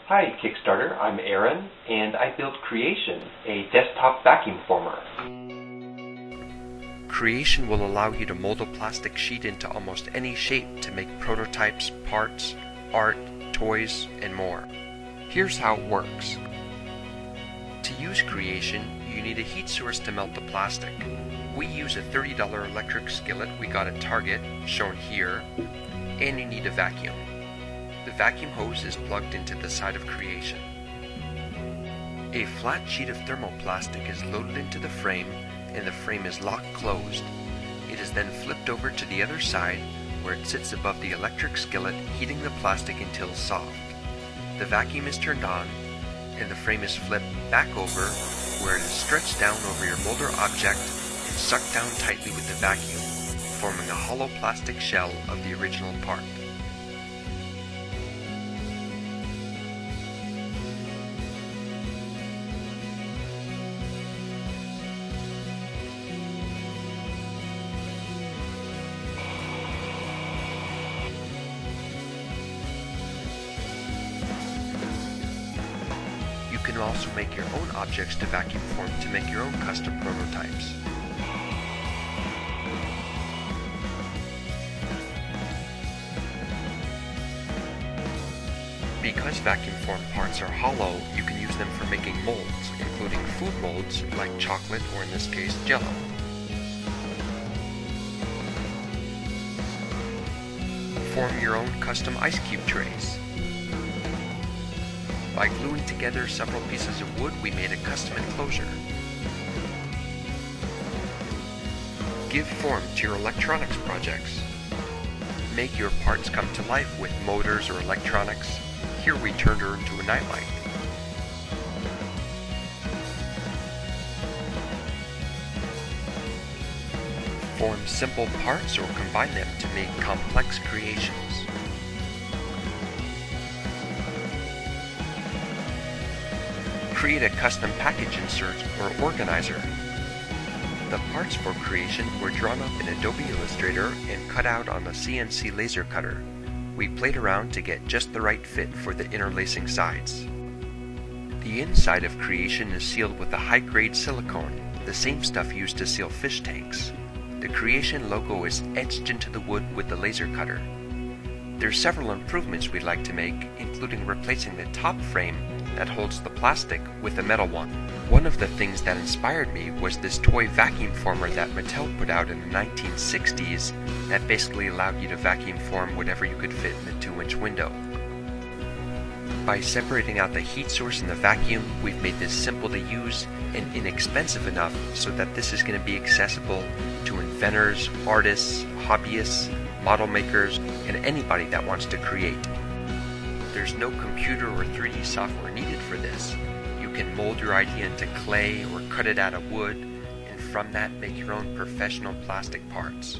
Hi Kickstarter, I'm Aaron, and I built Creation, a desktop vacuum former. Creation will allow you to mold a plastic sheet into almost any shape to make prototypes, parts, art, toys, and more. Here's how it works. To use Creation, you need a heat source to melt the plastic. We use a $30 electric skillet we got at Target, shown here, and you need a vacuum. The vacuum hose is plugged into the side of Creation. A flat sheet of thermoplastic is loaded into the frame, and the frame is locked closed. It is then flipped over to the other side, where it sits above the electric skillet, heating the plastic until soft. The vacuum is turned on, and the frame is flipped back over, where it is stretched down over your molder object and sucked down tightly with the vacuum, forming a hollow plastic shell of the original part. You can also make your own objects to vacuum form to make your own custom prototypes. Because vacuum form parts are hollow, you can use them for making molds, including food molds like chocolate or in this case Jell-O. Form your own custom ice cube trays. By gluing together several pieces of wood, we made a custom enclosure. Give form to your electronics projects. Make your parts come to life with motors or electronics. Here we turned her into a nightlight. Form simple parts or combine them to make complex creations. Create a custom package insert or organizer. The parts for Creation were drawn up in Adobe Illustrator and cut out on a CNC laser cutter. We played around to get just the right fit for the interlacing sides. The inside of Creation is sealed with a high-grade silicone, the same stuff used to seal fish tanks. The Creation logo is etched into the wood with the laser cutter. There's several improvements we'd like to make, including replacing the top frame that holds the plastic with a metal one. One of the things that inspired me was this toy vacuum former that Mattel put out in the 1960s that basically allowed you to vacuum form whatever you could fit in the 2-inch window. By separating out the heat source and the vacuum, we've made this simple to use and inexpensive enough so that this is going to be accessible to inventors, artists, hobbyists, model makers, and anybody that wants to create. There's no computer or 3D software needed for this. You can mold your idea into clay or cut it out of wood, and from that make your own professional plastic parts.